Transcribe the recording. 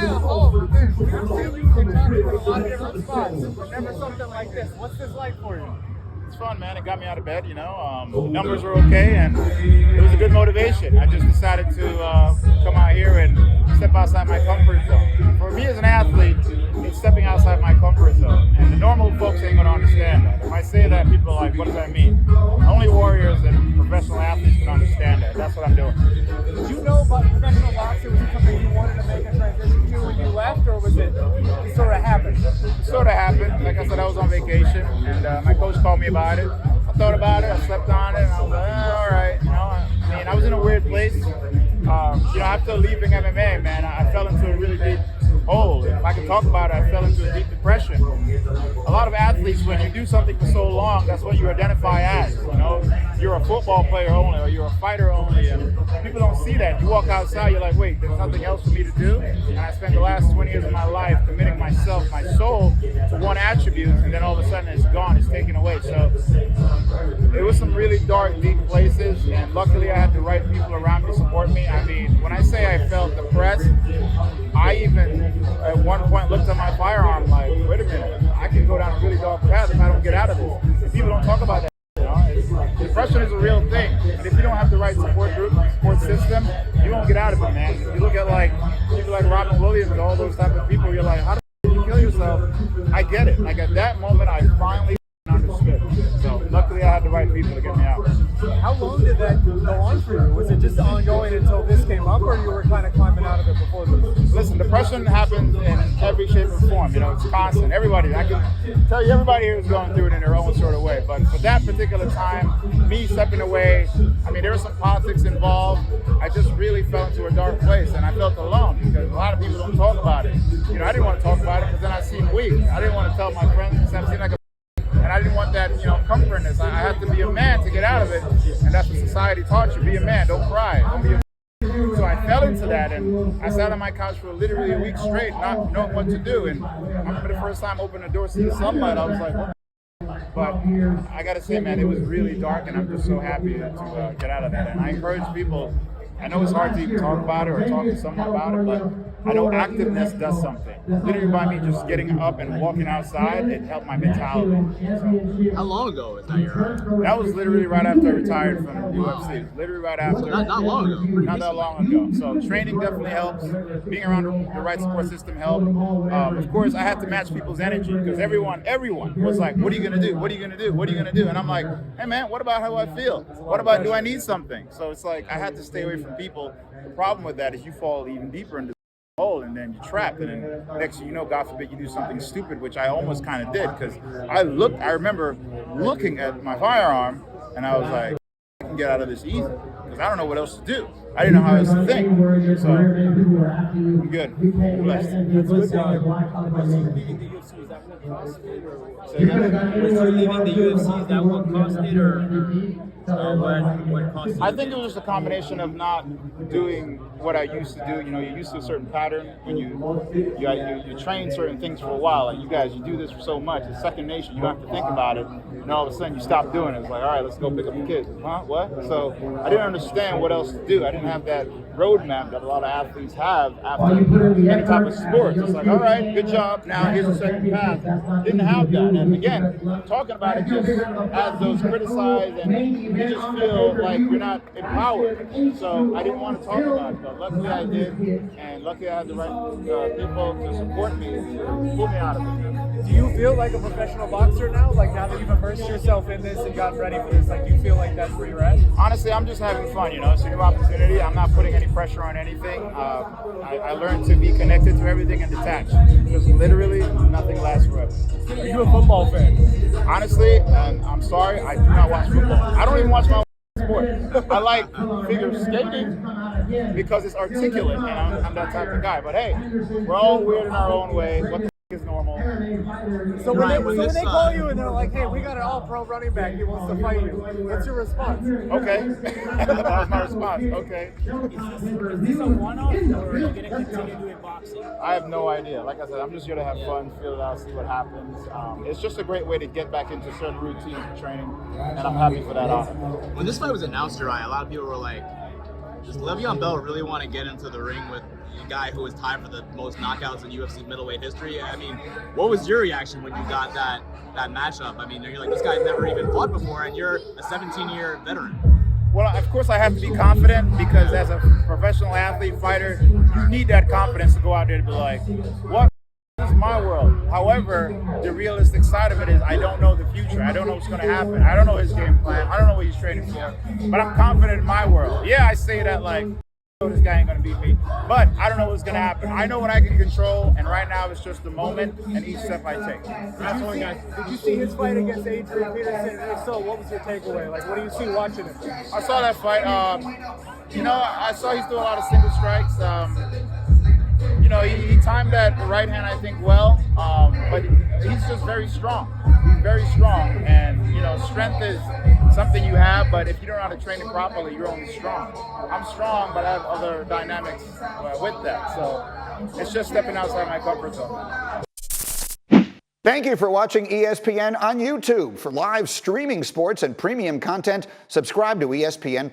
Uriah Hall, man, we've seen you in a lot of different spots, but never something like this. What's this like for you? It's fun, man. It got me out of bed, the numbers were okay, and it was a good motivation. I just decided to come out here and step outside my comfort zone. For me as an athlete, it's stepping outside my comfort zone. And the normal folks ain't going to understand that. If I say that, people are like, what does that mean? Only warriors and professional athletes can understand that. That's what I'm doing. Did you know about professional boxing? Was it something you wanted to make a transition to when you left, or was it sort of happened? It sort of happened. Like I said, I was on vacation, and my coach called me about it. I thought about it, I slept on it, and I was like, all right. I mean, I was in a weird place. After leaving MMA, man, I fell into a really deep hole. If I can talk about it, I fell into a deep depression. A lot of athletes, when you do something for so long, that's what you identify as. You're a football player only, or you're a fighter only, and people don't see that. You walk outside, you're like, wait, there's nothing else for me to do? And I spent the last 20 years of my life committing myself, my soul, to one attribute, and then all of a sudden it's gone, it's taken away. So it was some really dark, deep places, and luckily I had the right people around me to support me. I mean, when I say I felt depressed, I even at one point looked at my firearm like, wait a minute, I can go down a really dark path if I don't get out of this. And people don't talk about that. Depression is a real thing, and if you don't have the right support group, support system, you won't get out of it, man. If you look at people like Robin Williams and all those type of people, you're like, how do you kill yourself? I get it. Like at that moment, I finally understood. So luckily, I had the right people to get me out. How long did that go on for you? Was it just ongoing until this came up, or you were kind of climbing out of it before this? Listen, depression happens in every shape or form. It's constant. Everybody, I can tell you, everybody here is going through it in their own sort of way. But for that particular time, me stepping away, I mean, there was some politics involved. I just really fell into a dark place, and I felt alone because a lot of people don't talk about it. I didn't want to talk about it because then I seemed weak. I didn't want to tell my friends because I seemed like a and I didn't want that, comfortness. I had to be a man to get out of it, and that's what society taught you. Be a man, don't cry, don't be a So I fell into that, and I sat on my couch for literally a week straight, not knowing what to do. And I remember the first time opening the door, seeing the sunlight, I was like, what? But I gotta say, man, it was really dark, and I'm just so happy to get out of that. And I encourage people, I know it's hard to even talk about it or talk to someone about it, but I know activeness does something. Literally by me just getting up and walking outside, it helped my mentality. How long ago was that your That was literally right after I retired from UFC. Literally right after. So not long ago. Not that long ago. So training definitely helps. Being around the right support system helped. Of course, I had to match people's energy because everyone was like, what are you going to do? What are you going to do? What are you going to do? And I'm like, hey, man, what about how I feel? What about do I need something? So it's like I had to stay away from people. The problem with that is you fall even deeper into hole, and then you're trapped, and then next thing you know, God forbid you do something stupid, which I almost kind of did, because I remember looking at my firearm, and I was like, I can get out of this easy, because I don't know what else to do. I didn't know how else to think, so I'm good. I'm blessed. Leaving the UFC, is that what cost it, or was you leaving the UFC? Is that what cost it, or what cost it? I think it was just a combination of not doing what I used to do. You're used to a certain pattern when you train certain things for a while. Like you do this for so much. It's second nature. You don't have to think about it. And all of a sudden you stop doing it. It's like, all right, let's go pick up the kids. Huh? What? So I didn't understand what else to do. I didn't have that roadmap that a lot of athletes have after any type of sports. It's like, all right, good job. Now here's the second path. Didn't have that. And again, talking about it just has those criticized, and you just feel like you're not empowered. So I didn't want to talk about it, but luckily I did, and luckily I had the right people to support me to pull me out of it. Do you feel like a professional boxer now? Like now that you've immersed yourself in this and gotten ready for this, like do you feel like that's where you're at? Honestly, I'm just having fun, It's a new opportunity. I'm not putting any pressure on anything. I learned to be connected to everything and detached. Because literally nothing lasts forever. Are you a football fan? Honestly, and I'm sorry, I do not watch football. I don't even watch my sport. I like figure skating because it's articulate, and I'm that type of guy. But hey, we're all weird in our own way. What the is normal. So when they call you and they're like, hey, we got an all-pro running back, he wants to fight you, what's your response? Okay. That was my response. Okay. Is this a one-off, or are you going to continue doing boxing? I have no idea. Like I said, I'm just here to have fun, feel it out, see what happens. It's just a great way to get back into certain routines of training, and I'm happy for that honor. When this fight was announced, Uriah, a lot of people were like, does Le'Veon Bell really want to get into the ring with a guy who was tied for the most knockouts in UFC middleweight history. I mean, what was your reaction when you got that matchup? I mean, you're like, this guy's never even fought before, and you're a 17-year veteran. Well, of course, I have to be confident because as a professional athlete, fighter, you need that confidence to go out there to be like, what is my world? However, the realistic side of it is I don't know the future. I don't know what's going to happen. I don't know his game plan. I don't know what he's training for. But I'm confident in my world. Yeah, I say that like, this guy ain't going to beat me. But I don't know what's going to happen. I know what I can control, and right now it's just the moment and each step I take. Did you see his fight against Adrian Peterson? And if so, what was your takeaway? Like, what do you see watching it? I saw that fight. You know, I saw he's doing a lot of single strikes. You know, he timed that right hand, I think, well, but he's just very strong. He's very strong, and, you know, strength is something you have, but if you don't know how to train it properly, you're only strong. I'm strong, but I have other dynamics with that, so it's just stepping outside my comfort zone. Thank you for watching ESPN on YouTube. For live streaming sports and premium content, subscribe to ESPN+.